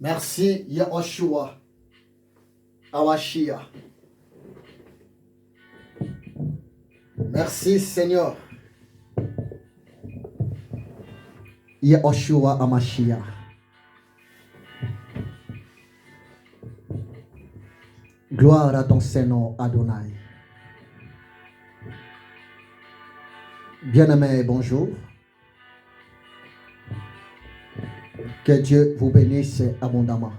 Merci, Yahushua, Awashia. Merci, Seigneur. Yahushua Amashia. Gloire à ton Seigneur Adonai. Bien-aimés, bonjour. Que Dieu vous bénisse abondamment.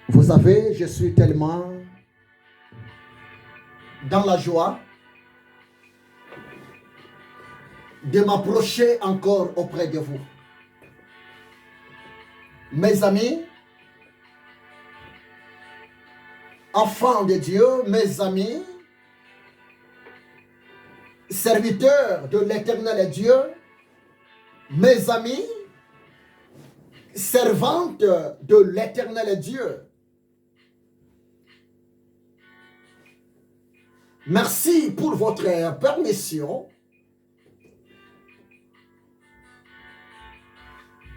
Vous savez, je suis tellement dans la joie de m'approcher encore auprès de vous. Mes amis, enfants de Dieu, mes amis, serviteurs de l'Éternel Dieu, mes amis, servantes de l'Éternel Dieu. Merci pour votre permission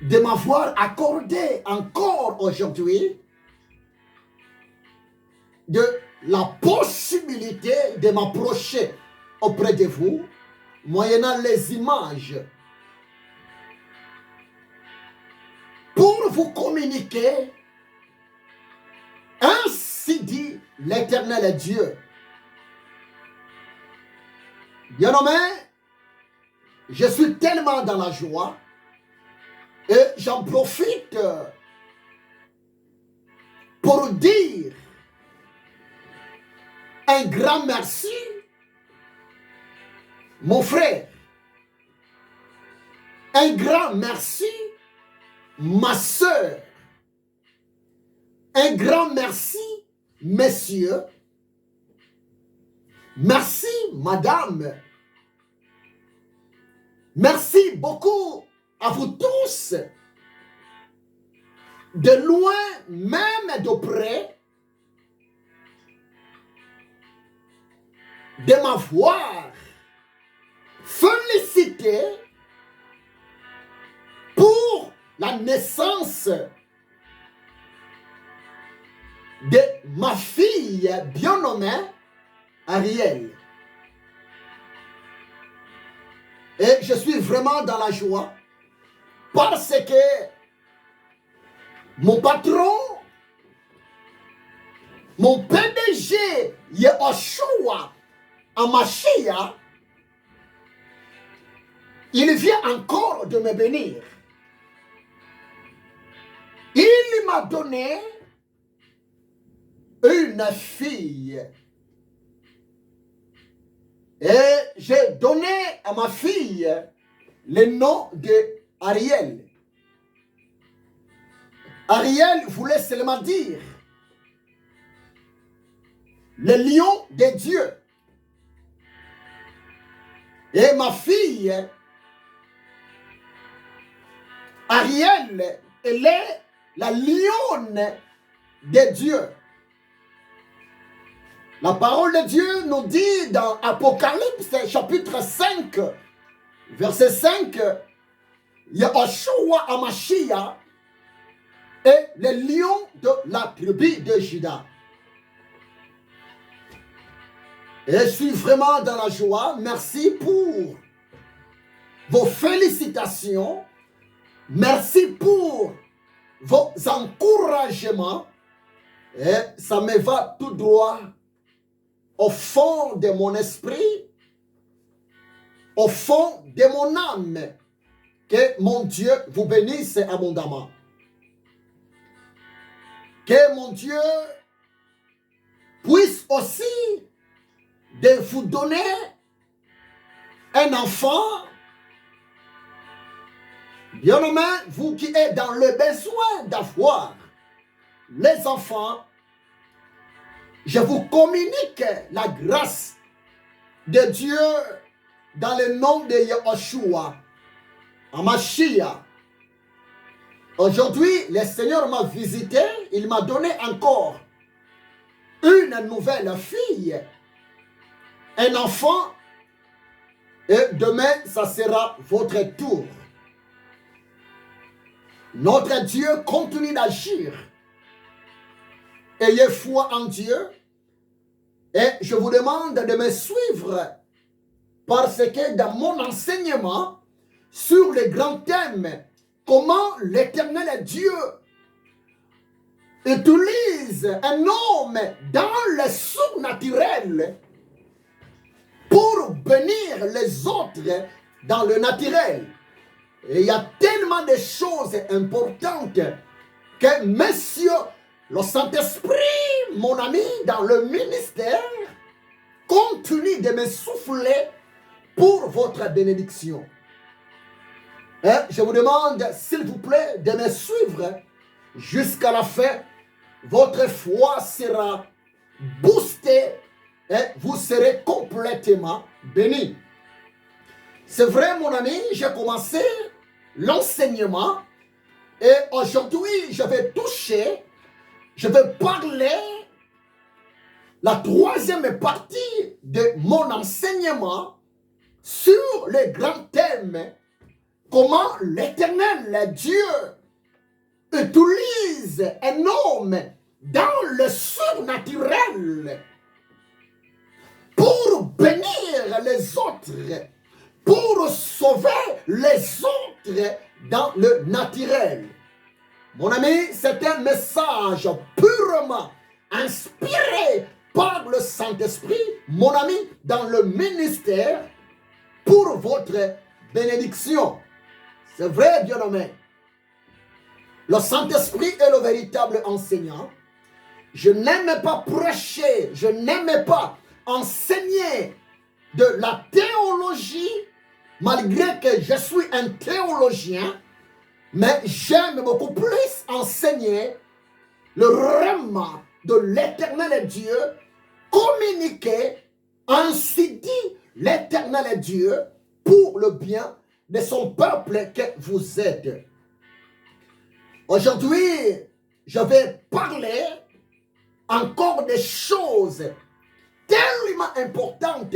de m'avoir accordé encore aujourd'hui de la possibilité de m'approcher auprès de vous, moyennant les images, pour vous communiquer, ainsi dit l'Éternel Dieu. Bien-aimé, je suis tellement dans la joie et j'en profite pour dire un grand merci, mon frère. Un grand merci, ma soeur. Un grand merci, messieurs. Merci, madame. Merci beaucoup à vous tous, de loin, même de près, de m'avoir félicité pour la naissance de ma fille bien nommée Ariel. Et je suis vraiment dans la joie parce que mon patron, mon PDG, Yahushua Amashia, il vient encore de me bénir. Il m'a donné une fille. Et j'ai donné à ma fille le nom de Ariel. Ariel voulait seulement dire le lion de Dieu. Et ma fille, Ariel, elle est la lionne de Dieu. La parole de Dieu nous dit dans Apocalypse chapitre 5, verset 5, Yahushua Amashia est le lion de la tribu de Juda. Et je suis vraiment dans la joie. Merci pour vos félicitations. Merci pour vos encouragements. Et ça me va tout droit au fond de mon esprit, au fond de mon âme. Que mon Dieu vous bénisse abondamment. Que mon Dieu puisse aussi de vous donner un enfant. Bien-aimé, vous qui êtes dans le besoin d'avoir les enfants, je vous communique la grâce de Dieu dans le nom de Yahushua Amashia. Aujourd'hui, le Seigneur m'a visité, il m'a donné encore une nouvelle fille, un enfant, et demain, ça sera votre tour. Notre Dieu continue d'agir. Ayez foi en Dieu. Et je vous demande de me suivre parce que dans mon enseignement sur les grands thèmes, comment l'Éternel Dieu utilise un homme dans le surnaturel pour bénir les autres dans le naturel. Et il y a tellement de choses importantes que Monsieur le Saint-Esprit, mon ami, dans le ministère, continue de me souffler pour votre bénédiction. Et je vous demande, s'il vous plaît, de me suivre jusqu'à la fin. Votre foi sera boostée et vous serez complètement bénis. C'est vrai, mon ami, j'ai commencé l'enseignement et aujourd'hui, je vais toucher, je vais parler la troisième partie de mon enseignement sur les grands thèmes, comment l'Éternel Dieu utilise un homme dans le surnaturel pour bénir les autres, pour sauver les autres dans le naturel. Mon ami, c'est un message purement inspiré par le Saint-Esprit, mon ami, dans le ministère pour votre bénédiction. C'est vrai, bien-aimé. Le Saint-Esprit est le véritable enseignant. Je n'aime pas prêcher, je n'aime pas enseigner de la théologie, malgré que je suis un théologien, mais j'aime beaucoup plus enseigner le règne de l'Éternel Dieu, communiquer, ainsi dit l'Éternel Dieu, pour le bien de son peuple que vous êtes. Aujourd'hui, je vais parler encore des choses tellement importantes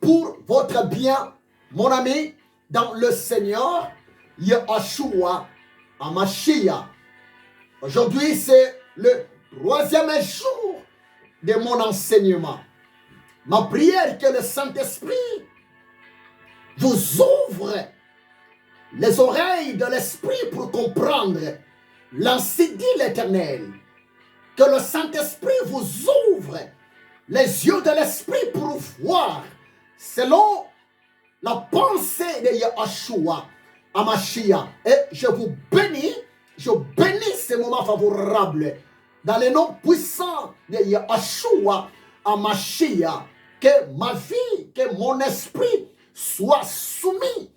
pour votre bien, mon ami, dans le Seigneur, Yeshua HaMashiach. Aujourd'hui, c'est le troisième jour de mon enseignement. Ma prière est que le Saint-Esprit vous ouvre les oreilles de l'Esprit pour comprendre l'ainsi dit l'Éternel. Que le Saint-Esprit vous ouvre les yeux de l'Esprit pour voir selon la pensée de Yeshua HaMashiach. Et je vous bénis, je bénis ces moments favorables dans le nom puissant de Yeshua HaMashiach. Que ma vie, que mon esprit soit soumis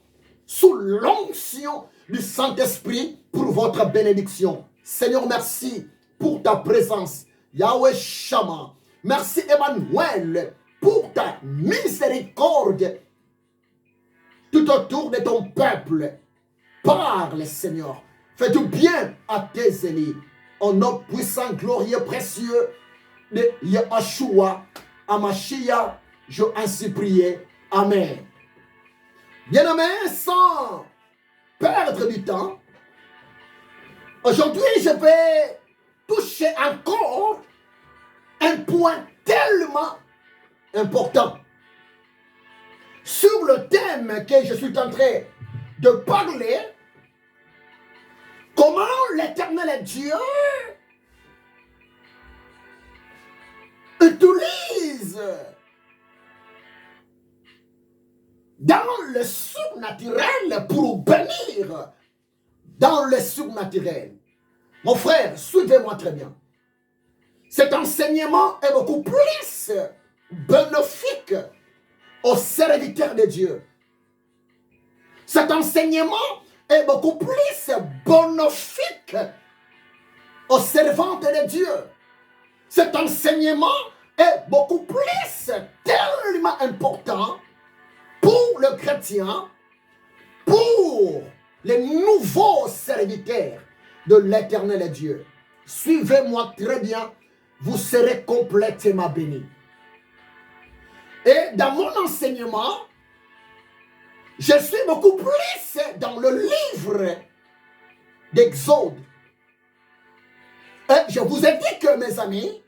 sous l'onction du Saint-Esprit pour votre bénédiction. Seigneur, merci pour ta présence. Yahweh Shammah. Merci Emmanuel pour ta miséricorde tout autour de ton peuple. Parle, Seigneur. Fais du bien à tes élus. Au nom puissant, glorieux, précieux de Yeshua HaMashiach, je ainsi prié. Amen. Bien-aimés, sans perdre du temps, aujourd'hui, je vais toucher encore un point tellement important sur le thème que je suis en train de parler. Comment l'Éternel Dieu utilise dans le surnaturel pour bénir dans le surnaturel. Mon frère, suivez-moi très bien. Cet enseignement est beaucoup plus bénéfique aux serviteurs de Dieu. Cet enseignement est beaucoup plus bénéfique aux servantes de Dieu. Cet enseignement est beaucoup plus tellement important pour le chrétien, pour les nouveaux serviteurs de l'Éternel Dieu. Suivez-moi très bien, vous serez complètement bénis. Et dans mon enseignement, je suis beaucoup plus dans le livre d'Exode. Et je vous ai dit que, mes amis,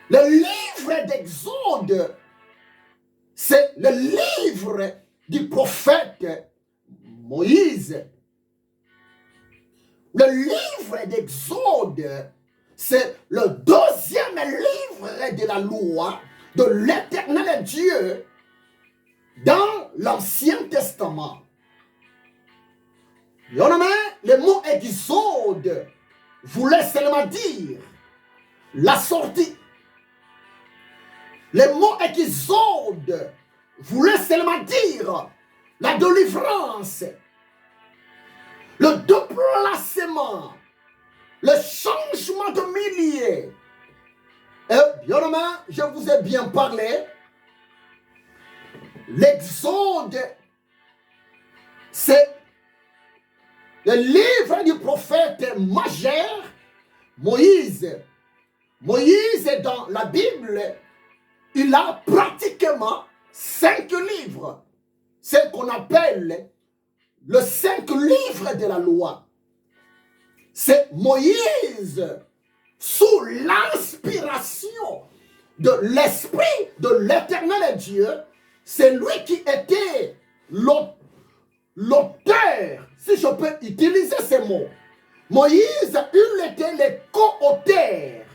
le livre d'Exode, c'est le livre du prophète Moïse. Le livre d'Exode, c'est le deuxième livre de la loi de l'Éternel Dieu dans l'Ancien Testament. Bien-aimé, le mot Exode voulait seulement dire la sortie. Le mot Exode voulait seulement dire la délivrance, le déplacement, le changement de milieu. Et bien aimé, je vous ai bien parlé. L'Exode, c'est le livre du prophète majeur Moïse. Moïse, dans la Bible, il a pratiquement 5 livres. C'est ce qu'on appelle le 5 livres de la loi. C'est Moïse, sous l'inspiration de l'Esprit de l'Éternel Dieu, c'est lui qui était l'auteur, si je peux utiliser ces mots. Moïse, il était le co-auteur,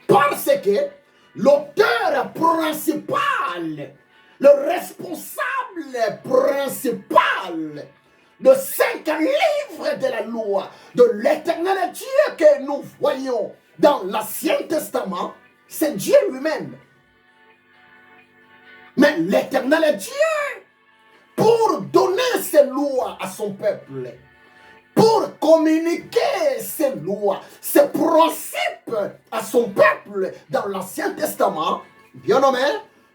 parce que l'auteur principal, le responsable principal de 5 livres de la loi de l'Éternel Dieu que nous voyons dans l'Ancien Testament, c'est Dieu lui-même. Mais l'Éternel Dieu, pour donner ses lois à son peuple, pour communiquer ses lois, ses principes à son peuple dans l'Ancien Testament, bien nommé,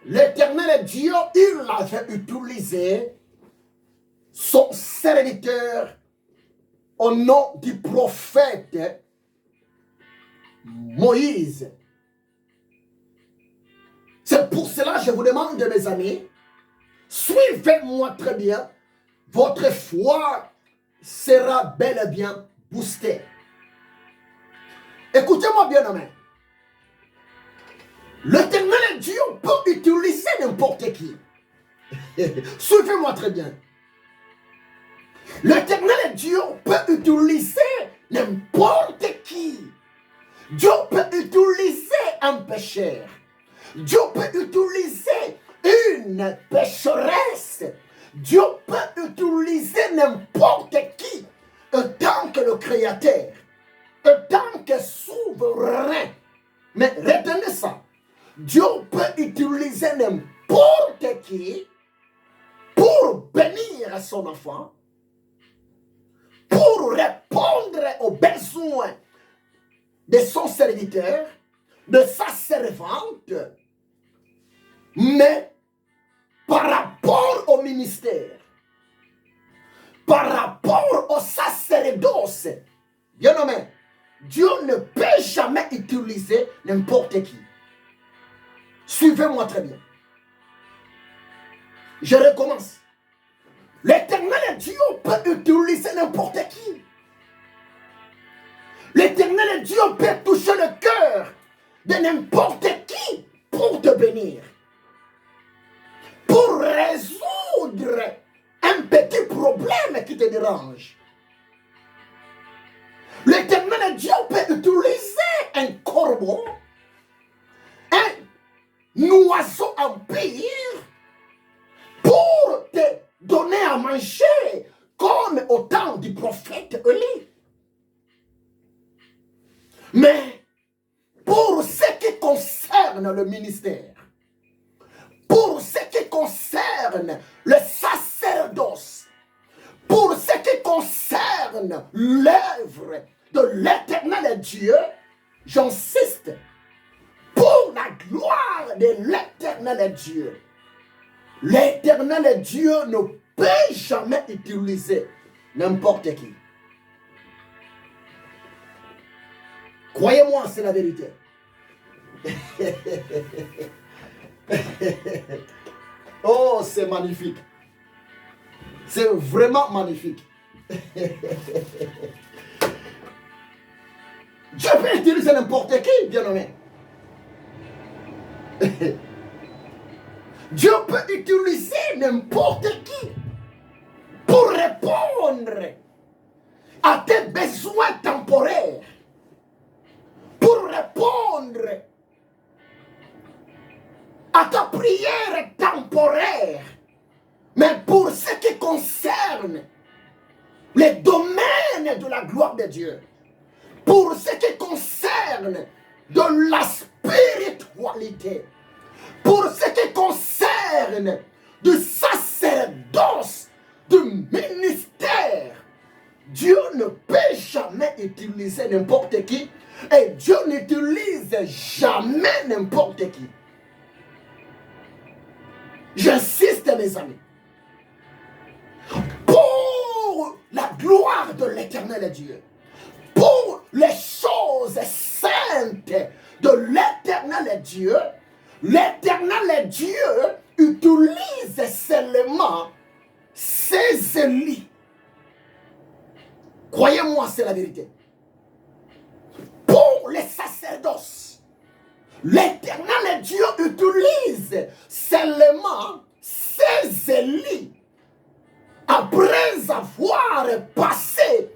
l'Éternel Dieu, il avait utilisé son serviteur au nom du prophète Moïse. C'est pour cela que je vous demande, mes amis, suivez-moi très bien, votre foi sera bel et bien boostée. Écoutez-moi bien, amen. L'Éternel Dieu peut utiliser n'importe qui. Suivez-moi très bien. L'Éternel Dieu peut utiliser n'importe qui. Dieu peut utiliser un pécheur. Dieu peut utiliser une pécheresse. Dieu peut utiliser n'importe qui. Tant que le Créateur, tant que souverain. Mais retenez ça. Dieu peut utiliser n'importe qui pour bénir son enfant, pour répondre aux besoins de son serviteur, de sa servante, mais par rapport au ministère, par rapport au sacerdoce, bien nommé, Dieu ne peut jamais utiliser n'importe qui. Suivez-moi très bien. Je recommence. L'Éternel Dieu peut utiliser n'importe qui. L'Éternel Dieu peut toucher le cœur de n'importe qui pour te bénir. Pour résoudre un petit problème qui te dérange. L'Éternel Dieu peut utiliser un corbeau, un oiseau empire pour te donner à manger comme au temps du prophète Élie. Mais pour ce qui concerne le ministère, pour ce qui concerne le sacerdoce, pour ce qui concerne l'œuvre de l'Éternel Dieu, j'insiste, pour la gloire de l'Éternel Dieu, l'Éternel Dieu ne peut jamais utiliser n'importe qui. Croyez-moi, c'est la vérité. Oh, c'est magnifique. C'est vraiment magnifique. Dieu peut utiliser n'importe qui, bien nommé. Dieu peut utiliser n'importe qui pour répondre à tes besoins temporaires, pour répondre à ta prière temporaire. Mais pour ce qui concerne les domaines de la gloire de Dieu, pour ce qui concerne de la spiritualité, pour ce qui concerne du sacerdoce, du ministère, Dieu ne peut jamais utiliser n'importe qui et Dieu n'utilise jamais n'importe qui. J'insiste, mes amis. Pour la gloire de l'éternel Dieu, pour les choses saintes de l'éternel Dieu utilise seulement ses élus. Croyez-moi, c'est la vérité. Pour les sacerdoces, l'éternel Dieu utilise seulement ses élus. Après avoir passé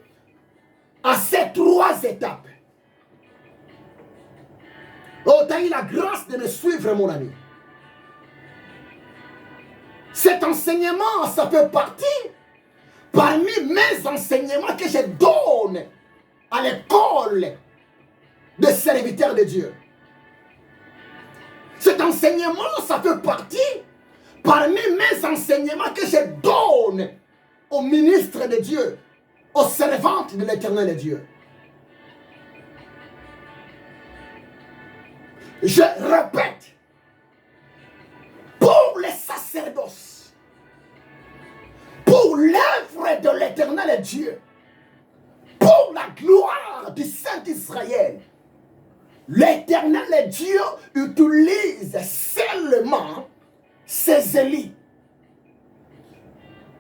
à ces 3 étapes. Oh, tu as eu la grâce de me suivre, mon ami. Cet enseignement, ça fait partie parmi mes enseignements que je donne à l'école de serviteurs de Dieu. Cet enseignement, ça fait partie parmi mes enseignements que je donne aux ministres de Dieu, aux servantes de l'éternel Dieu. Je répète, pour les sacerdoces, pour l'œuvre de l'éternel Dieu, pour la gloire du Saint Israël, l'éternel Dieu utilise seulement ses élus.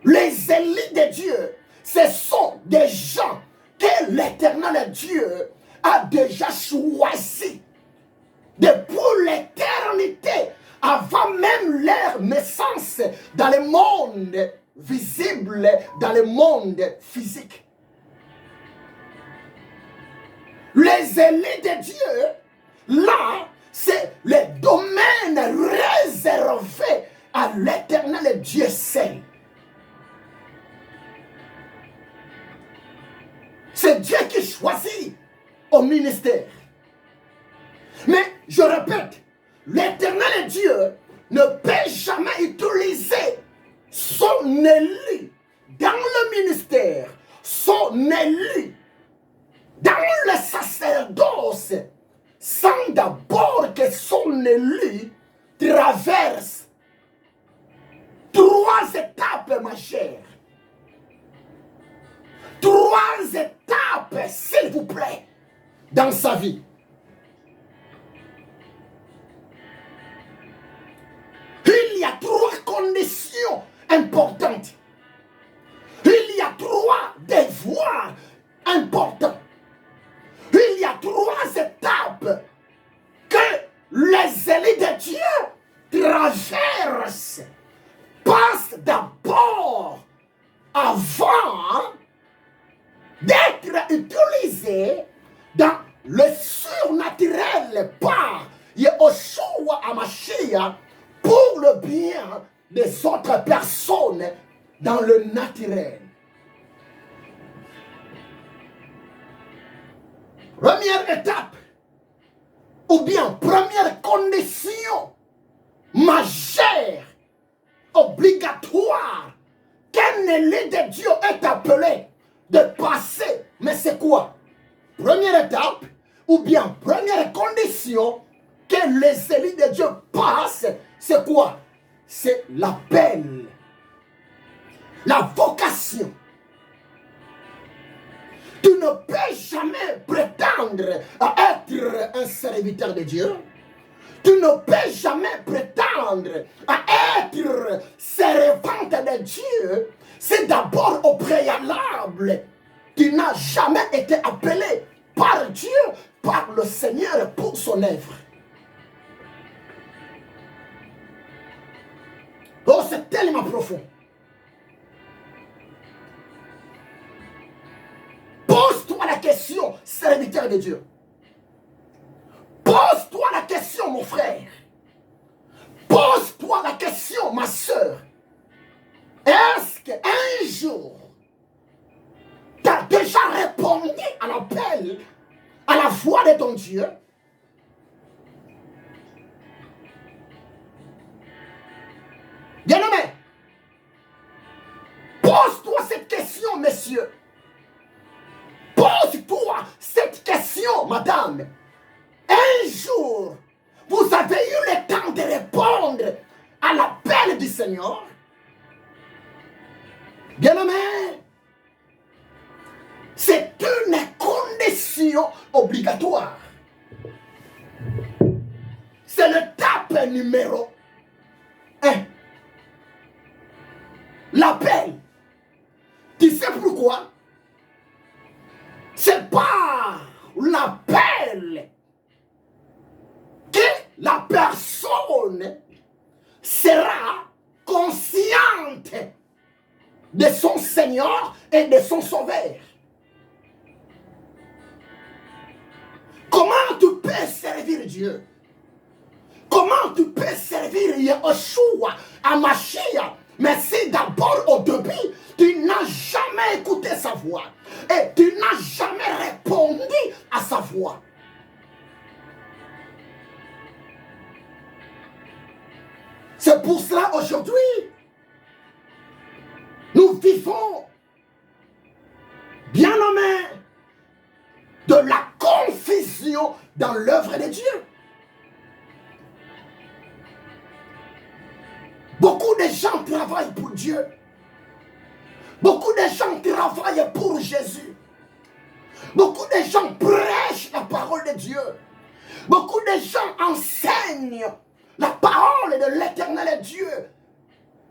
Les élus de Dieu, ce sont des gens que l'éternel Dieu a déjà choisis depuis l'éternité, avant même leur naissance dans le monde visible, dans le monde physique. Les élus de Dieu, là, c'est le domaine réservé à l'éternel Dieu seul. C'est Dieu qui choisit au ministère. Mais je répète, l'éternel Dieu ne peut jamais utiliser son élu dans le ministère, son élu dans le sacerdoce, sans d'abord que son élu traverse 3 étapes majeures. 3 étapes, s'il vous plaît, dans sa vie. Il y a 3 conditions importantes. Il y a 3 devoirs importants. Il y a 3 étapes que les élus de Dieu traversent, passent d'abord avant d'être utilisés dans le surnaturel par Yehoshua HaMashiach pour le bien des autres personnes dans le naturel. Première étape, ou bien première condition majeure, obligatoire, qu'un élu de Dieu est appelé de passer. Mais c'est quoi? Première étape, ou bien première condition que les élus de Dieu passent, c'est quoi? C'est l'appel, la vocation. Tu ne peux jamais prétendre à être un serviteur de Dieu. Tu ne peux jamais prétendre à être servante de Dieu si d'abord au préalable, tu n'as jamais été appelé par Dieu, par le Seigneur pour son œuvre. Oh, c'est tellement profond. Pose-toi la question, serviteur de Dieu. Pose-toi la question, mon frère. Pose-toi la question, ma soeur. Est-ce qu'un jour, tu as déjà répondu à l'appel, à la voix de ton Dieu? Bien-aimé, pose-toi cette question, messieurs. Pose-toi cette question, madame. Un jour, vous avez eu le temps de répondre à l'appel du Seigneur? Bien-aimé, c'est une condition obligatoire. C'est l'étape numéro 1. L'appel. Tu sais pourquoi? C'est par l'appel que la personne sera consciente de son Seigneur et de son Sauveur. Comment tu peux servir Dieu? Comment tu peux servir Yeshua, Mashiach? Mais si d'abord au début, tu n'as jamais écouté sa voix et tu n'as jamais répondu à sa voix. C'est pour cela aujourd'hui, nous vivons, bien nommé, de la confusion dans l'œuvre de Dieu. Beaucoup de gens travaillent pour Dieu. Beaucoup de gens travaillent pour Jésus. Beaucoup de gens prêchent la parole de Dieu. Beaucoup de gens enseignent la parole de l'éternel Dieu.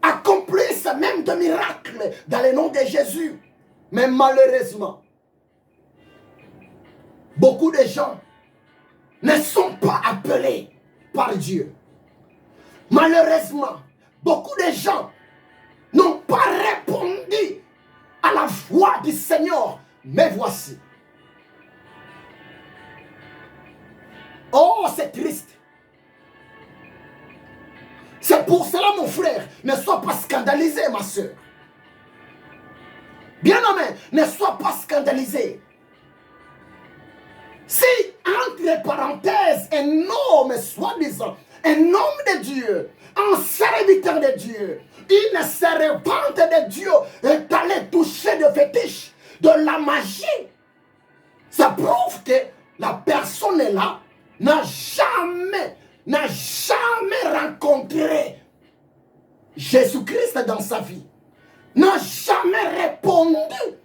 Accomplissent même des miracles dans le nom de Jésus. Mais malheureusement, beaucoup de gens ne sont pas appelés par Dieu. Malheureusement, beaucoup de gens n'ont pas répondu à la voix du Seigneur. Mais voici. Oh, c'est triste. C'est pour cela, mon frère, ne sois pas scandalisé, ma soeur. Bien-aimé, ne sois pas scandalisé. Si, entre parenthèses, un homme, soi-disant, un homme de Dieu, un serviteur de Dieu, une servante de Dieu est allé toucher de fétiche, de la magie, ça prouve que la personne là n'a jamais rencontré Jésus-Christ dans sa vie, n'a jamais répondu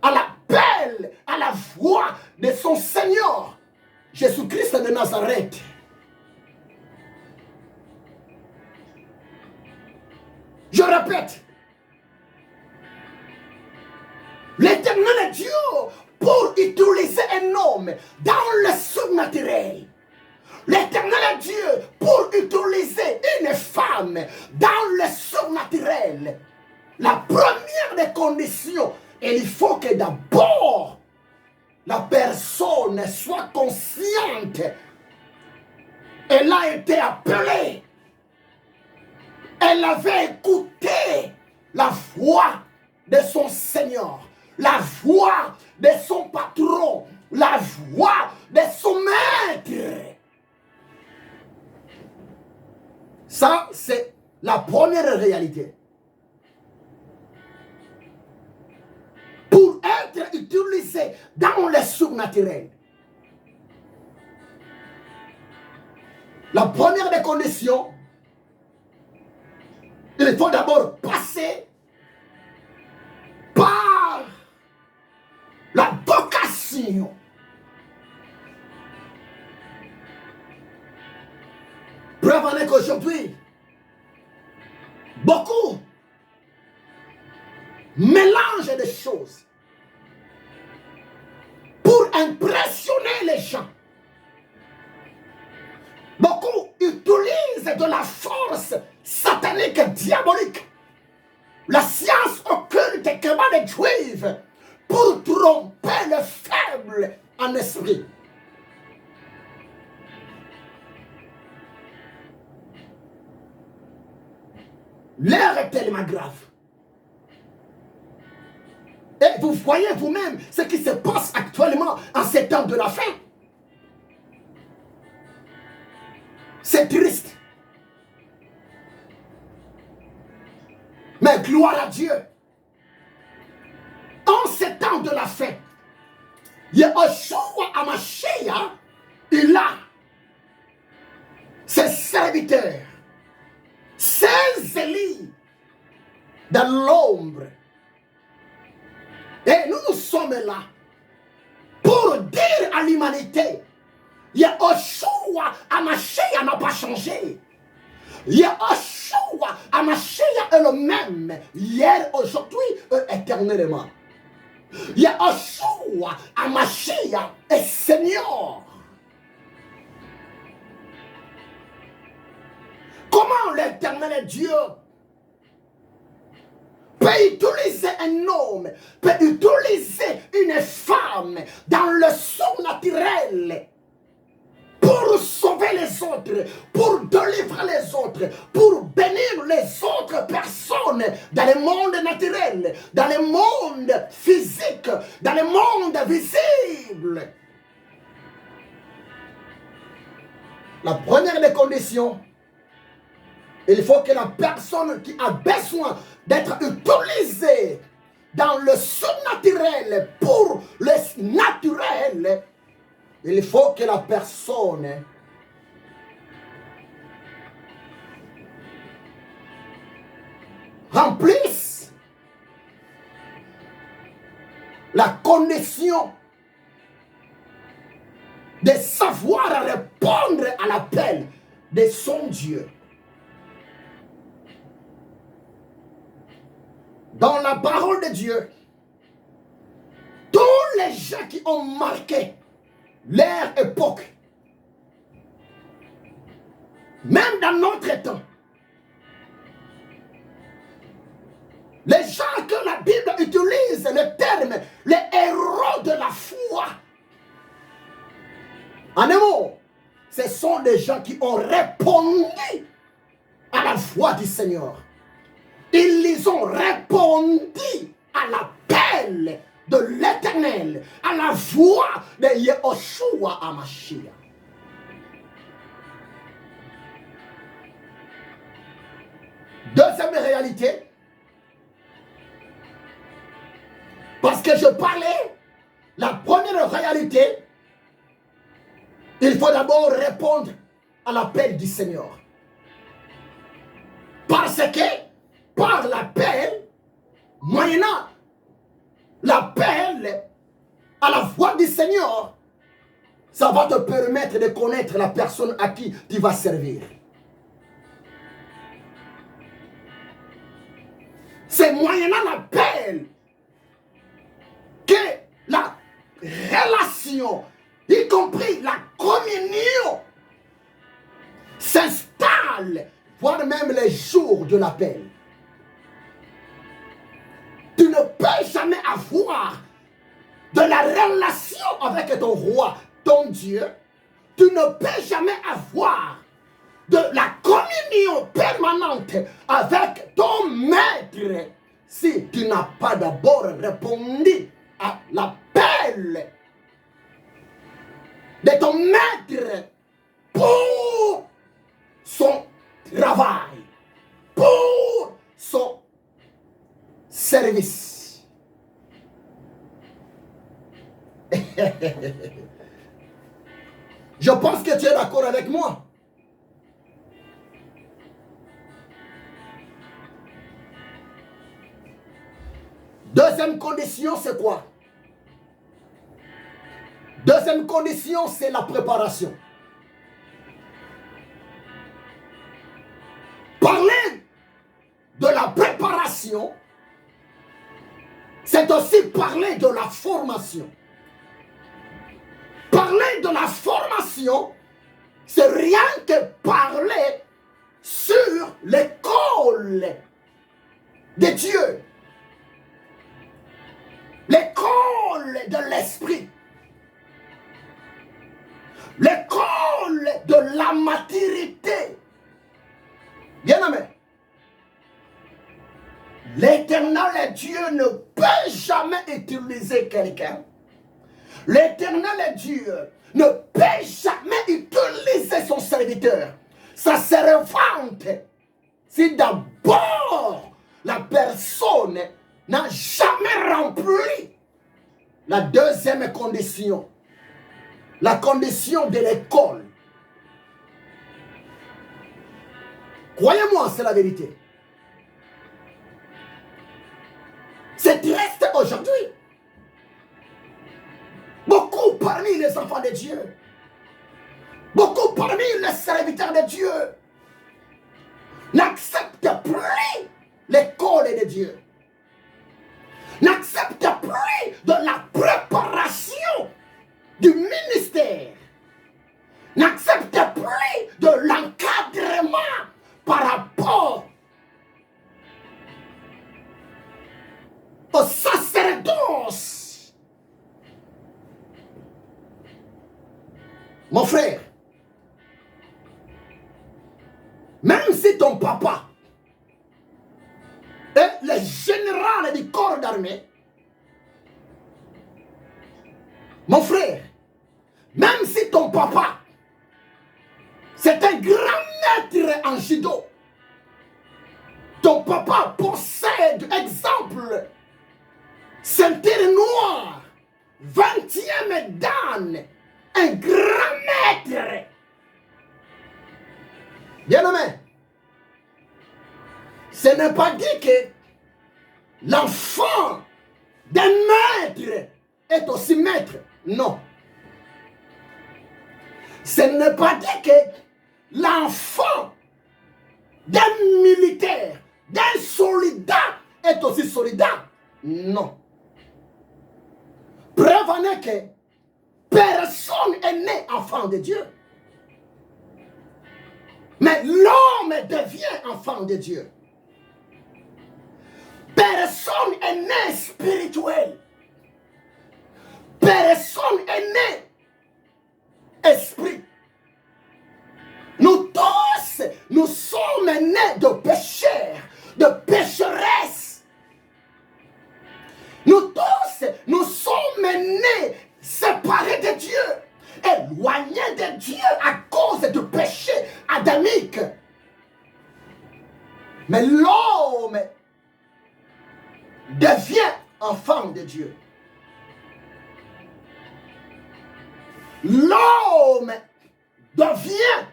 à l'appel, à la voix de son Seigneur, Jésus-Christ de Nazareth. Je répète, l'Éternel Dieu, pour utiliser un homme dans le surnaturel, l'Éternel Dieu, pour utiliser une femme dans le surnaturel, la première des conditions, il faut que d'abord la personne soit consciente. Elle a été appelée. Elle avait écouté la voix de son Seigneur, la voix de son patron, la voix de son maître. Ça, c'est la première réalité. Pour être utilisé dans le surnaturel, la première des conditions, il faut d'abord passer par la vocation. Preuve en est qu'aujourd'hui, beaucoup mélangent des choses pour impressionner les gens. Beaucoup utilisent de la force satanique et diabolique, la science occulte et cabale juive pour tromper le faible en esprit. L'heure est tellement grave. Et vous voyez vous-même ce qui se passe actuellement en ces temps de la fin. C'est triste. Mais gloire à Dieu. En ces temps de la fin, Yahushua Hamashiach, il a ses serviteurs, ses élits dans l'ombre. Et nous sommes là pour dire à l'humanité, Yahushua Hamashiach n'a pas changé. Yahushua Hamashiach est le même hier, aujourd'hui et éternellement. Yahushua Hamashiach est Seigneur. Comment l'Éternel Dieu peut utiliser un homme, peut utiliser une femme dans le surnaturel pour sauver les autres, pour délivrer les autres, pour bénir les autres personnes dans le monde naturel, dans le monde physique, dans le monde visible. La première des conditions, il faut que la personne qui a besoin d'être utilisée dans le surnaturel pour le naturel, il faut que la personne remplisse la condition de savoir répondre à l'appel de son Dieu. Dans la parole de Dieu, tous les gens qui ont marqué leur époque, même dans notre temps, les gens que la Bible utilise le terme les héros de la foi, en un mot, ce sont des gens qui ont répondu à la voix du Seigneur. Ils ont répondu à l'appel de l'Éternel, à la voix de Yahushua Hamashiach. Deuxième réalité, parce que je parlais, la première réalité, il faut d'abord répondre à l'appel du Seigneur. Parce que par l'appel, moyennant l'appel à la voix du Seigneur, ça va te permettre de connaître la personne à qui tu vas servir. C'est moyennant l'appel que la relation, y compris la communion, s'installe, voire même les jours de l'appel. Tu ne peux jamais avoir de la relation avec ton roi, ton Dieu. Tu ne peux jamais avoir de la communion permanente avec ton maître si tu n'as pas d'abord répondu à l'appel de ton maître pour son travail, pour son service. Je pense que tu es d'accord avec moi. Deuxième condition, c'est quoi? Deuxième condition, c'est la préparation. Parler de la préparation, c'est aussi parler de la formation. Parler de la formation, c'est rien que parler sur l'école de Dieu. L'école de l'esprit. L'école de la maturité. Bien-aimé, l'Éternel Dieu ne peut jamais utiliser quelqu'un. L'Éternel Dieu ne peut jamais utiliser son serviteur, sa servante, si d'abord la personne n'a jamais rempli la deuxième condition, la condition de l'école. Croyez-moi, c'est la vérité. C'est triste aujourd'hui. Beaucoup parmi les enfants de Dieu, beaucoup parmi les serviteurs de Dieu n'acceptent plus l'école de Dieu, n'acceptent plus de la préparation du ministère, n'acceptent plus de l'encadrement par rapport au sacerdoce. Mon frère, même si ton papa est le général du corps d'armée, mon frère, même si ton papa c'est un grand maître en judo, ton papa possède, exemple, ceinture noire, 20e dan, un grand maître. Bien-aimé, ce n'est pas dit que l'enfant d'un maître est aussi maître. Non. Ce n'est pas dit que l'enfant d'un militaire, d'un soldat est aussi soldat. Non. Preuve en est que personne est né enfant de Dieu. Mais l'homme devient enfant de Dieu. Personne est né spirituel. Personne est né esprit. Nous tous, nous sommes nés de pécheurs, de pécheresses. Nous tous, nous sommes nés séparés de Dieu, éloignés de Dieu à cause du péché adamique. Mais l'homme devient enfant de Dieu. L'homme devient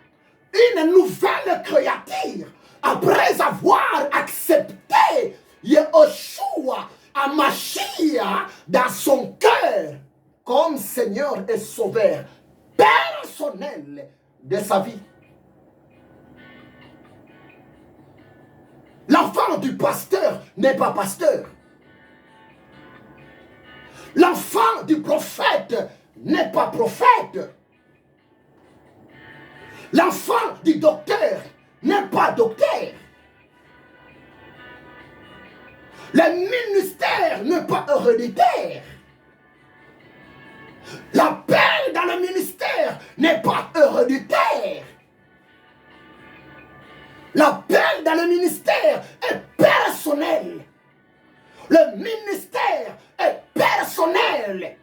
une nouvelle créature après avoir accepté Yahushua Hamashiach dans son cœur comme Seigneur et Sauveur personnel de sa vie. L'enfant du pasteur n'est pas pasteur. L'enfant du prophète n'est pas prophète. L'enfant du docteur n'est pas docteur. Le ministère n'est pas héréditaire. L'appel dans le ministère n'est pas héréditaire. L'appel dans le ministère est personnel. Le ministère est personnel.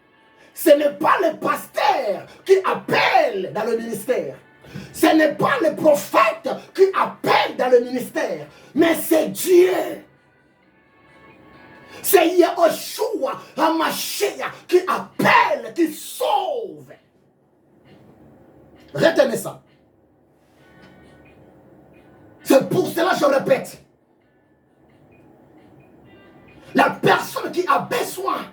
Ce n'est pas le pasteur qui appelle dans le ministère. Ce n'est pas le prophète qui appelle dans le ministère. Mais c'est Dieu. C'est Yahushua Hamashiach qui appelle, qui sauve. Retenez ça. C'est pour cela que je répète. La personne qui a besoin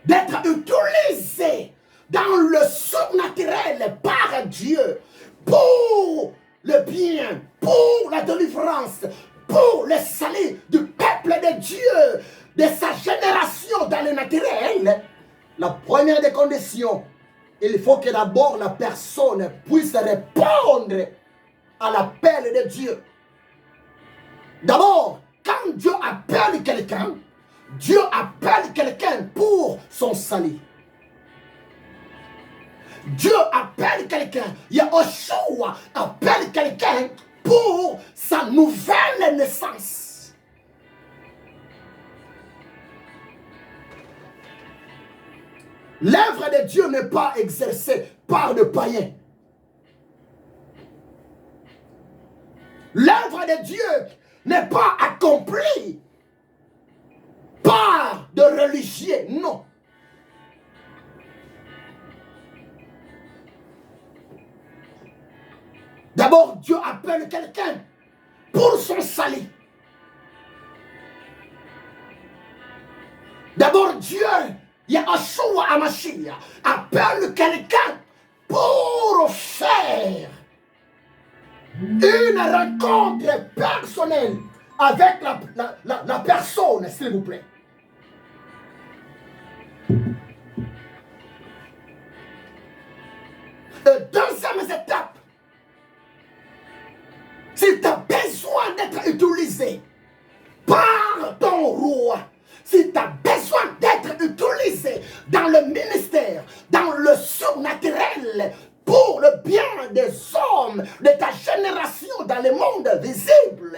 d'être utilisée dans le surnaturel par Dieu pour le bien, pour la délivrance, pour le salut du peuple de Dieu, de sa génération dans le naturel, la première des conditions, il faut que d'abord la personne puisse répondre à l'appel de Dieu. D'abord, quand Dieu appelle quelqu'un, Dieu appelle quelqu'un pour son salut. Dieu appelle quelqu'un, Yahushua appelle quelqu'un pour sa nouvelle naissance. L'œuvre de Dieu n'est pas exercée par le païen. L'œuvre de Dieu n'est pas accomplie par de religieux, non. D'abord, Dieu appelle quelqu'un pour son salut. D'abord, Dieu, Yahushua Hamashiach, appelle quelqu'un pour faire une rencontre personnelle avec la personne, s'il vous plaît. Deuxième étape, si tu as besoin d'être utilisé par ton roi, si tu as besoin d'être utilisé dans le ministère, dans le surnaturel, pour le bien des hommes de ta génération dans le monde visible,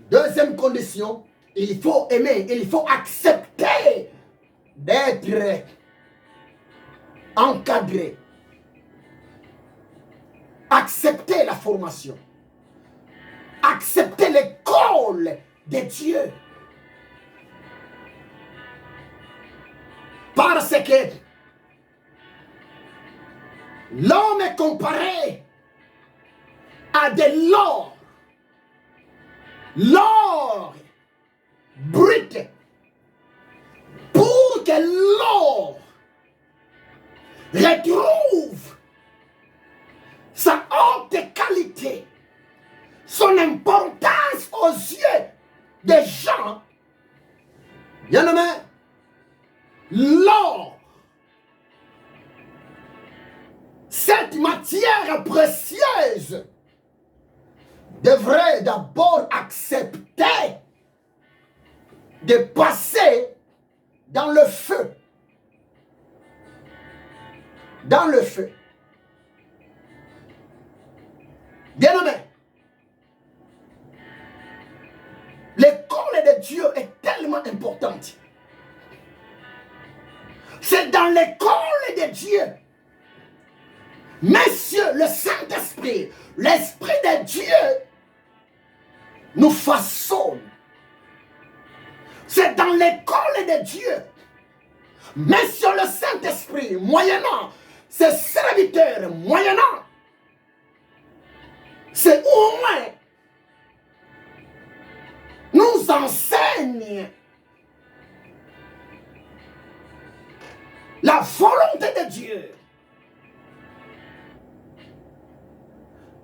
deuxième condition, il faut aimer, il faut accepter d'être encadré. Accepter la formation. Accepter l'école de Dieu. Parce que l'homme est comparé à de l'or. L'or brut. Pour que l'or retrouve sa haute qualité, son importance aux yeux des gens, bien aimé, l'or, cette matière précieuse, devrait d'abord accepter de passer dans le feu. Dans le feu. Bien-aimé, l'école de Dieu est tellement importante. C'est dans l'école de Dieu, Messieurs, le Saint-Esprit, l'Esprit de Dieu nous façonne. C'est dans l'école de Dieu, Messieurs, le Saint-Esprit, moyennant ses serviteurs, moyennant c'est au moins nous enseigne la volonté de Dieu.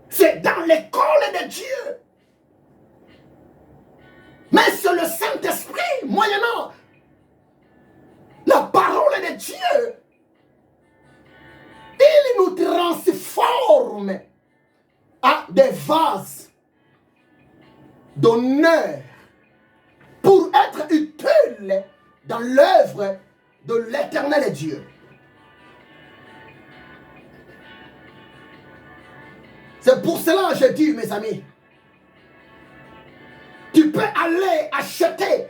C'est dans l'école de Dieu. Mais sur le Saint-Esprit, moyennant la parole de Dieu, il nous transforme à des vases d'honneur pour être utiles dans l'œuvre de l'Éternel Dieu. C'est pour cela que je dis, mes amis, tu peux aller acheter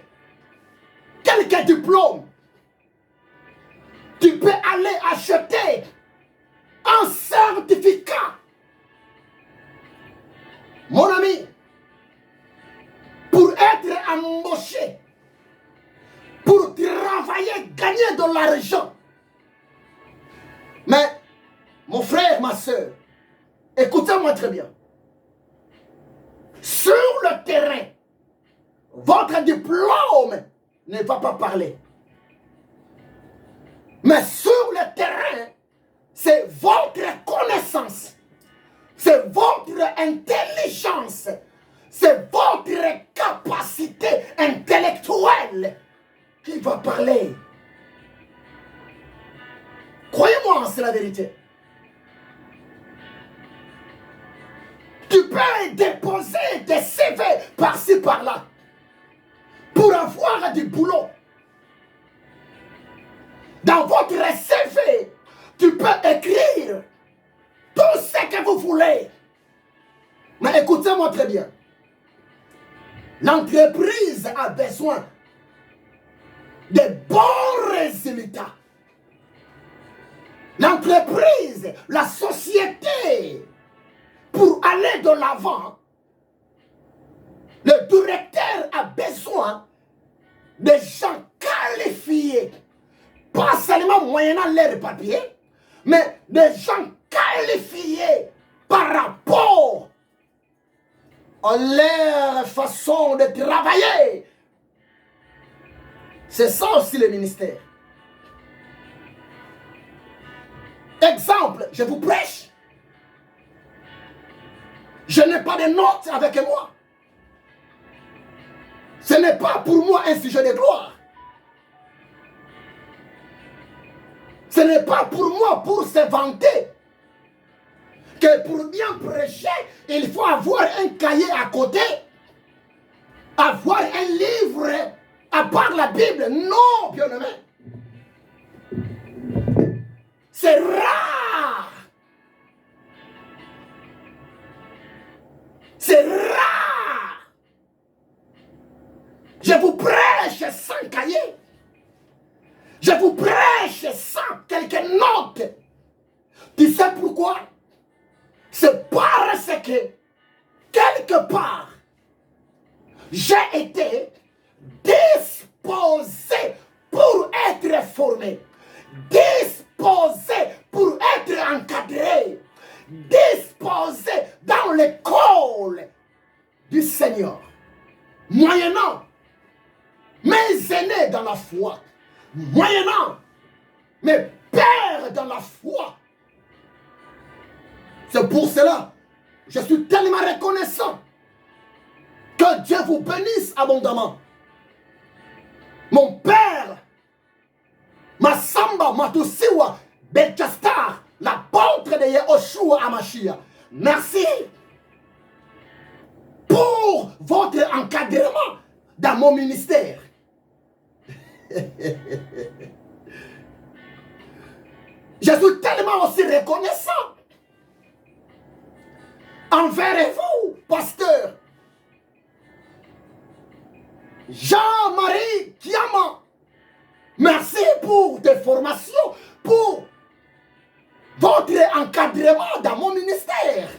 quelques diplômes. Tu peux aller acheter un certificat. Mon ami, pour être embauché, pour travailler, gagner de l'argent. Mais, mon frère, ma soeur, écoutez-moi très bien. Sur le terrain, votre diplôme ne va pas parler. Mais sur le terrain, c'est votre connaissance, c'est votre votre intelligence, c'est votre capacité intellectuelle qui va parler. Croyez-moi, c'est la vérité. Tu peux déposer des CV par-ci, par-là pour avoir du boulot. Dans votre CV, tu peux écrire tout ce que vous voulez. Mais écoutez-moi très bien. L'entreprise a besoin de bons résultats. L'entreprise, la société, pour aller de l'avant, le directeur a besoin de gens qualifiés. Pas seulement moyennant leur papier, mais des gens qualifiés par rapport à leur façon de travailler. C'est ça aussi le ministère. Exemple, je vous prêche. Je n'ai pas de notes avec moi. Ce n'est pas pour moi un sujet de gloire. Ce n'est pas pour moi pour se vanter. Que pour bien prêcher, il faut avoir un cahier à côté. Avoir un livre à part la Bible. Non, bien-aimé. C'est rare. C'est rare. Je vous prêche sans cahier. Je vous prêche sans quelques notes. Tu sais pourquoi? C'est parce que, quelque part, j'ai été disposé pour être formé, disposé pour être encadré, disposé dans l'école du Seigneur, moyennant mes aînés dans la foi, moyennant mes pères dans la foi. C'est pour cela que je suis tellement reconnaissant. Que Dieu vous bénisse abondamment. Mon père, Massamba Matusiwa Belchastar, l'apôtre de Yehoshua Amashia, merci pour votre encadrement dans mon ministère. Je suis tellement aussi reconnaissant envers vous, pasteur Jean-Marie Kiama. Merci pour tes formations, pour votre encadrement dans mon ministère.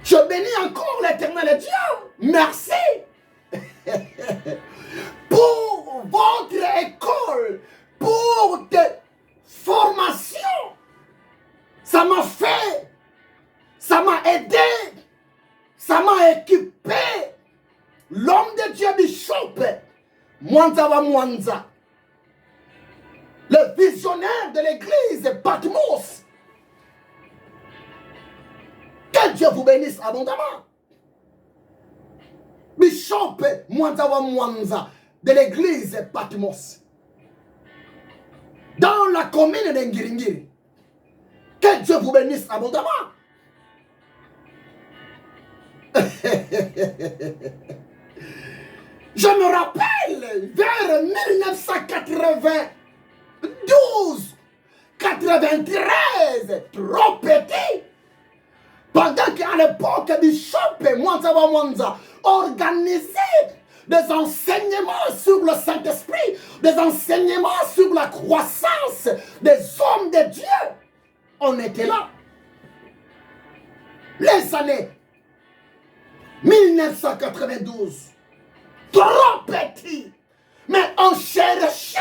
Je bénis encore l'Éternel Dieu. Merci pour votre école, pour tes formations. Ça m'a fait, ça m'a aidé, ça m'a équipé. L'homme de Dieu Bishop Mwanza wa Mwanza, le visionnaire de l'église Patmos. Que Dieu vous bénisse abondamment. Bishop Mwanza wa Mwanza de l'église Patmos, dans la commune de Ngiringiri. Que Dieu vous bénisse abondamment. Je me rappelle vers 1992, 93, trop petit. Pendant qu'à l'époque, Bishop Mwanza wa Mwanza organisait des enseignements sur le Saint-Esprit, des enseignements sur la croissance des hommes de Dieu. On était là. Les années 1992. Trop petit. Mais on cherchait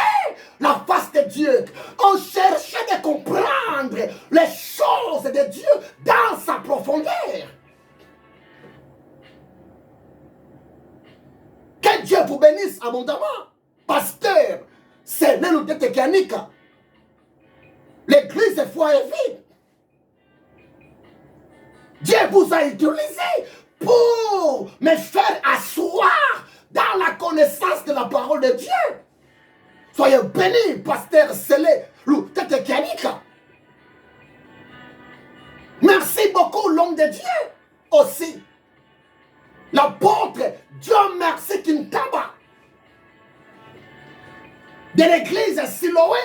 la face de Dieu. On cherchait de comprendre les choses de Dieu dans sa profondeur. Que Dieu vous bénisse abondamment. Pasteur, c'est l'unité technique. L'église est foi et vie. vous a utilisé pour me faire asseoir dans la connaissance de la parole de Dieu. Soyez bénis, pasteur Sélé, Tete Kianika. Merci beaucoup, l'homme de Dieu aussi. L'apôtre, Dieu merci Kintaba, de l'église Siloé.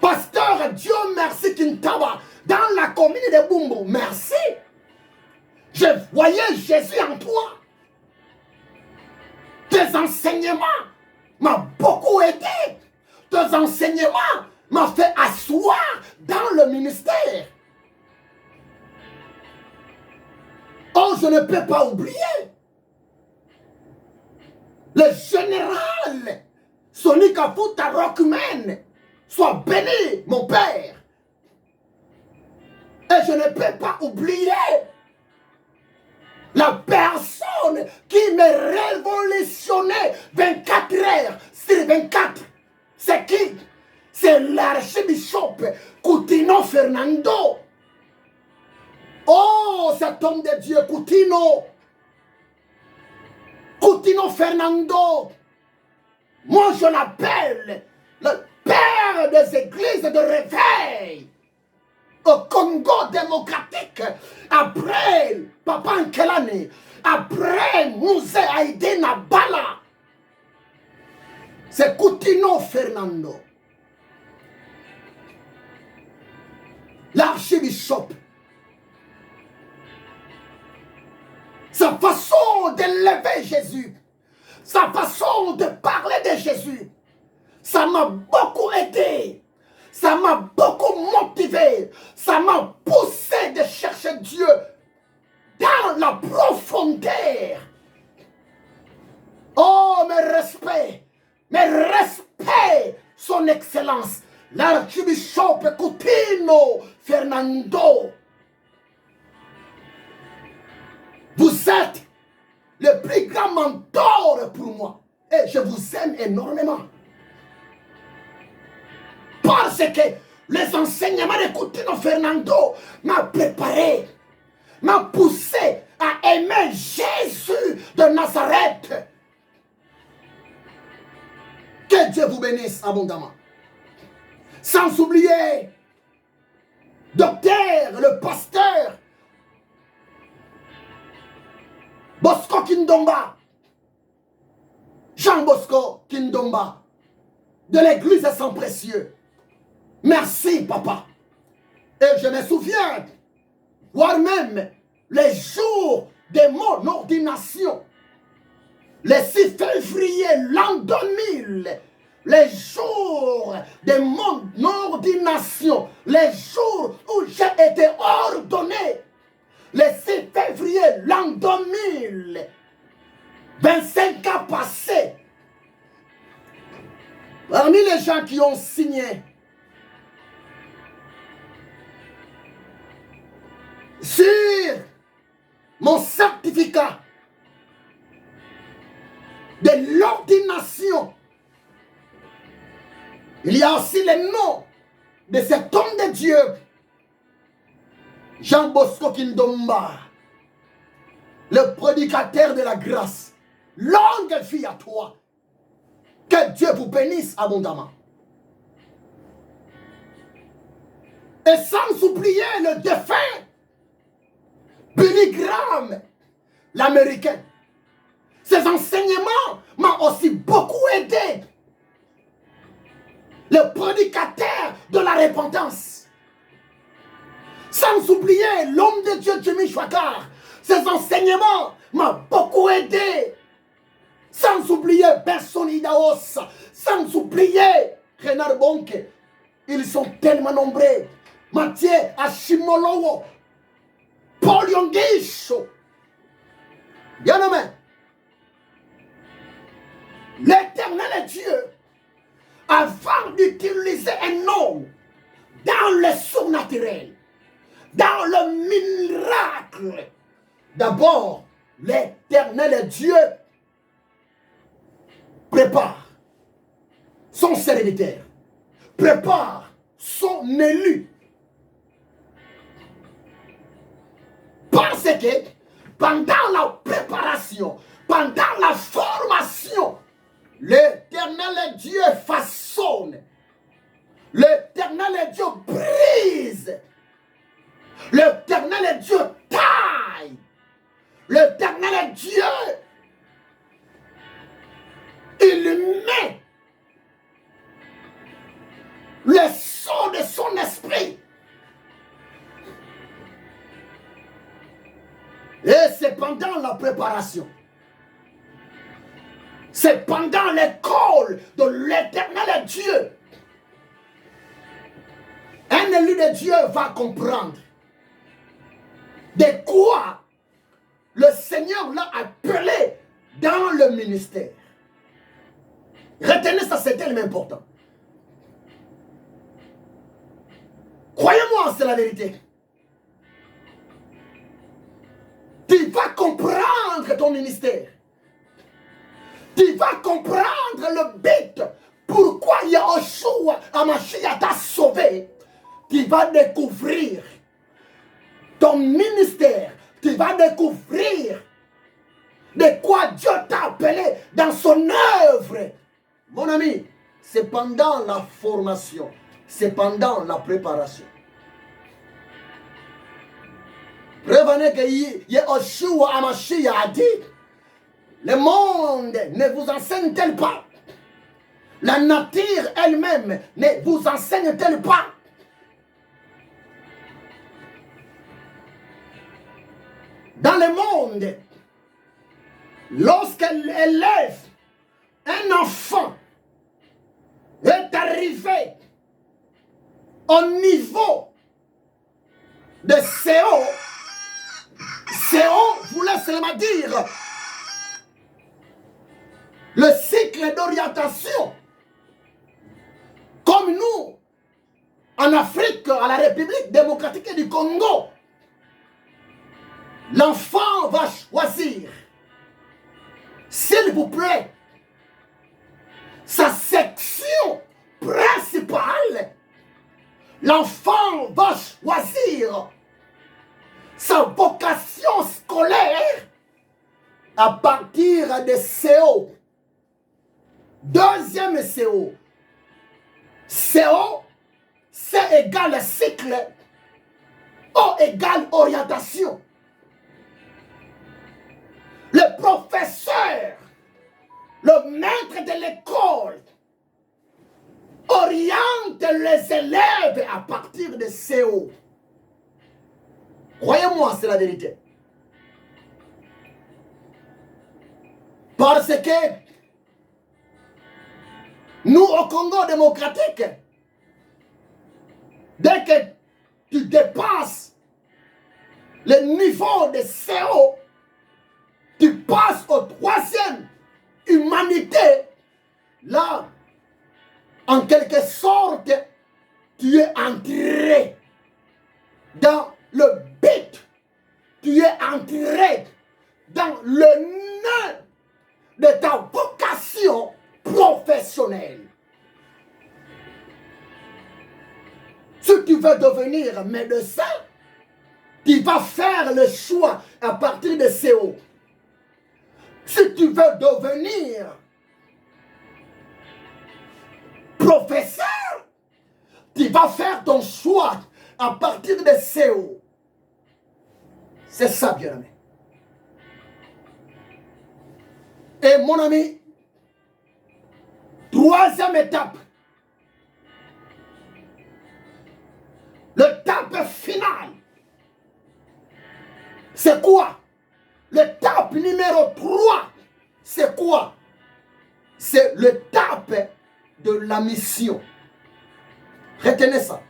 Pasteur, Dieu merci Kintaba, dans la commune de Bumbo. Merci. Je voyais Jésus en toi. Tes enseignements m'ont beaucoup aidé. Tes enseignements m'ont fait asseoir dans le ministère. Oh, je ne peux pas oublier. Le général Sonika Futa Rockman, sois béni, mon père. Et je ne peux pas oublier la personne qui me révolutionnait 24 heures sur 24. C'est qui? C'est l'archibishop Coutinho Fernando. Oh, cet homme de Dieu, Coutinho Fernando. Moi, je l'appelle le père des églises de réveil au Congo démocratique. Après Papa Nkelane, après Mousé Haïdé Nabala. C'est Coutinho Fernando. L'archibishop. Sa façon d'élever Jésus, sa façon de parler de Jésus, ça m'a beaucoup aidé, ça m'a beaucoup motivé, ça m'a poussé de chercher Dieu dans la profondeur. Oh, mes respects, son excellence, l'archibishop Coutinho Fernando. Vous êtes le plus grand mentor pour moi. Et je vous aime énormément. Parce que les enseignements de Coutinho Fernando m'ont préparé, m'ont poussé à aimer Jésus de Nazareth. Que Dieu vous bénisse abondamment. Sans oublier, docteur, le pasteur, Bosco Kindomba, Jean Bosco Kindomba, de l'église Saint Précieux. Merci, papa. Et je me souviens, voire même les jours de mon ordination, le 6 février l'an 2000, les jours de mon ordination, les jours où j'ai été ordonné, le 6 février l'an 2000, 25 ans passés, parmi les gens qui ont signé sur mon certificat de l'ordination, il y a aussi le nom de cet homme de Dieu, Jean Bosco Kindomba, le prédicateur de la grâce. Longue vie à toi. Que Dieu vous bénisse abondamment. Et sans oublier le défunt Billy Graham, l'Américain. Ses enseignements m'ont aussi beaucoup aidé. Le prédicateur de la repentance. Sans oublier l'homme de Dieu Jimmy Chouakar. Ses enseignements m'ont beaucoup aidé. Sans oublier Benson Idaos. Sans oublier Renard Bonke. Ils sont tellement nombreux. Mathieu Ashimolowo. Paul Yongisho. Bien aimé. L'Éternel Dieu, avant d'utiliser un homme dans le surnaturel, dans le miracle, d'abord, l'Éternel Dieu prépare son serviteur, prépare son élu. Parce que pendant la préparation, pendant la formation, l'Éternel Dieu façonne. L'Éternel Dieu brise. L'Éternel Dieu taille. L'Éternel Dieu, il met le son de son esprit. Et c'est pendant la préparation. C'est pendant l'école de l'Éternel Dieu. Un élu de Dieu va comprendre de quoi le Seigneur l'a appelé dans le ministère. Retenez ça, c'est tellement important. Croyez-moi, c'est la vérité. Tu vas comprendre ton ministère. Tu vas comprendre le but. Pourquoi Yahushua HaMashiach t'a sauvé. Tu vas découvrir ton ministère. Tu vas découvrir de quoi Dieu t'a appelé dans son œuvre. Mon ami, c'est pendant la formation. C'est pendant la préparation. Revenez que Yahushua HaMashiach a dit, le monde ne vous enseigne-t-elle pas? La nature elle-même ne vous enseigne-t-elle pas? Dans le monde, lorsqu'elle élève un enfant, est arrivé au niveau de CO. CO voulait seulement dire le cycle d'orientation. Comme nous, en Afrique, à la République démocratique du Congo, l'enfant va choisir, s'il vous plaît, sa section principale. L'enfant va choisir sa vocation scolaire à partir de CO. Deuxième CO. CO, c'est égal cycle. O égale orientation. Le professeur, le maître de l'école, oriente les élèves à partir de CO. Croyez-moi, c'est la vérité. Parce que nous, au Congo démocratique, dès que tu dépasses le niveau de CO, tu passes au troisième humanité. Là, en quelque sorte, tu es entré dans le but. Tu es entré dans le nœud de ta vocation professionnelle. Si tu veux devenir médecin, tu vas faire le choix à partir de CO. Si tu veux devenir professeur, tu vas faire ton choix à partir de CO. C'est ça, bien-aimé. Et mon ami, troisième étape, l'étape finale, c'est quoi? L'étape numéro 3, c'est quoi? C'est l'étape de la mission. Retenez ça.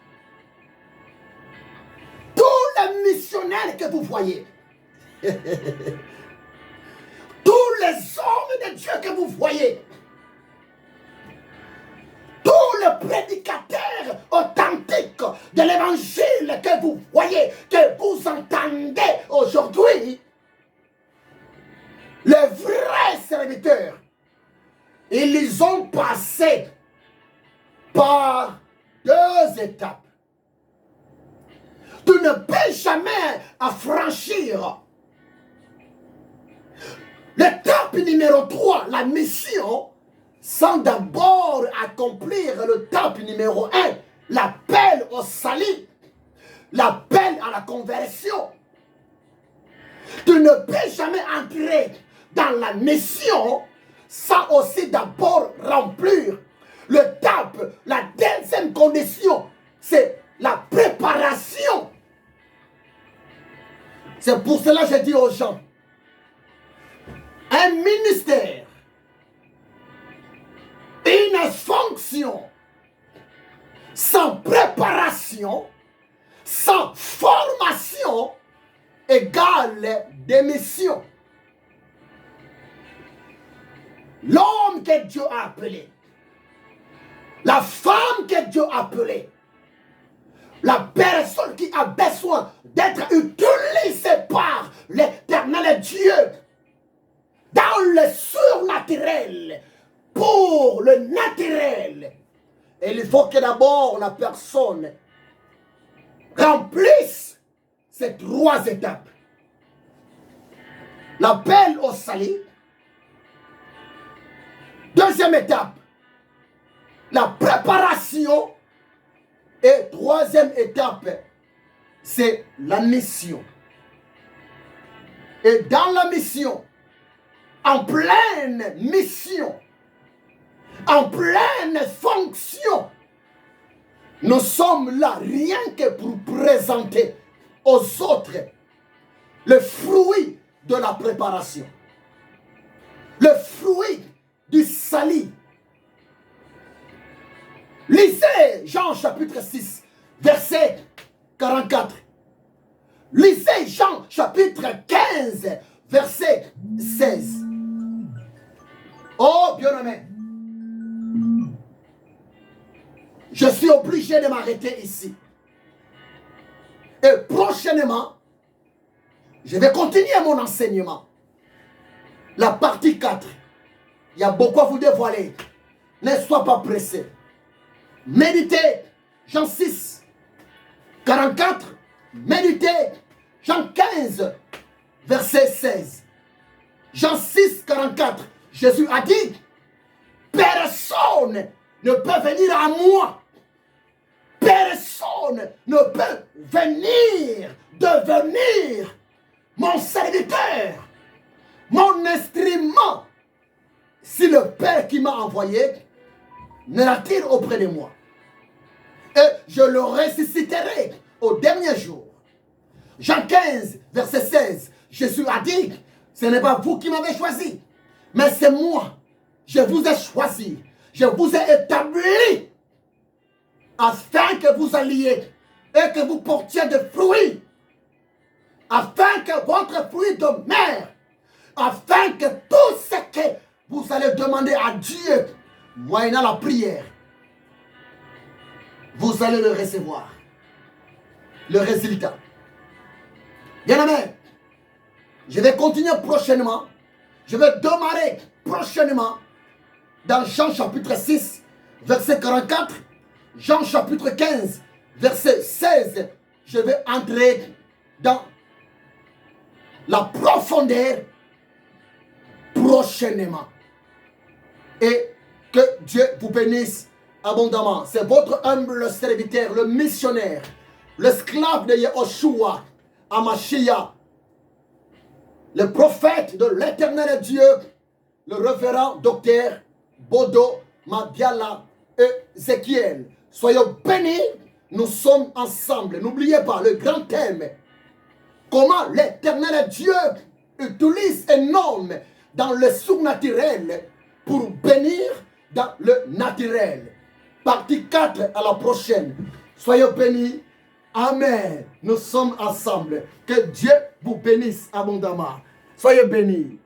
Tous les missionnaires que vous voyez, tous les hommes de Dieu que vous voyez, tous les prédicateurs authentiques de l'évangile que vous voyez, que vous entendez aujourd'hui, les vrais serviteurs, ils ont passé par 2 étapes. Tu ne peux jamais affranchir l'étape numéro 3, la mission, sans d'abord accomplir l'étape numéro 1, l'appel au salut, l'appel à la conversion. Tu ne peux jamais entrer dans la mission sans aussi d'abord remplir l'étape, la deuxième condition, c'est la préparation. C'est pour cela que je dis aux gens, un ministère, une fonction, sans préparation, sans formation, égale démission. L'homme que Dieu a appelé, la femme que Dieu a appelée, la personne qui a besoin d'être utilisée par l'Éternel Dieu dans le surnaturel pour le naturel. Et il faut que d'abord la personne remplisse ces 3 étapes. L'appel au salut. Deuxième étape, la préparation. Et troisième étape, c'est la mission. Et dans la mission, en pleine mission, en pleine fonction, nous sommes là rien que pour présenter aux autres le fruit de la préparation, le fruit du salut. Lisez Jean chapitre 6, verset 44. Lisez Jean chapitre 15, verset 16. Oh, bien-aimé, je suis obligé de m'arrêter ici. Et prochainement, je vais continuer mon enseignement. La partie 4. Il y a beaucoup à vous dévoiler. Ne sois pas pressé. Méditez Jean 6, 44. Méditez Jean 15, verset 16. Jean 6, 44. Jésus a dit, personne ne peut venir à moi. Personne ne peut devenir mon serviteur, mon instrument, si le Père qui m'a envoyé ne l'attire auprès de moi. Et je le ressusciterai au dernier jour. Jean 15, verset 16. Jésus a dit, ce n'est pas vous qui m'avez choisi, mais c'est moi. Je vous ai choisi. Je vous ai établi afin que vous alliez et que vous portiez des fruits. Afin que votre fruit demeure. Afin que tout ce que vous allez demander à Dieu, moyennant la prière, vous allez le recevoir. Le résultat. Bien aimé, je vais continuer prochainement. Je vais démarrer prochainement dans Jean chapitre 6, verset 44. Jean chapitre 15, verset 16. Je vais entrer dans la profondeur prochainement. Et que Dieu vous bénisse abondamment. C'est votre humble serviteur, le missionnaire, l'esclave de Yahushua, Amashia, le prophète de l'éternel Dieu, le révérend docteur Bodo Madiala Ézéchiel. Soyez bénis, nous sommes ensemble. N'oubliez pas le grand thème. Comment l'éternel Dieu utilise un homme dans le surnaturel pour bénir dans le naturel. Partie 4 à la prochaine. Soyez bénis. Amen. Nous sommes ensemble. Que Dieu vous bénisse abondamment. Soyez bénis.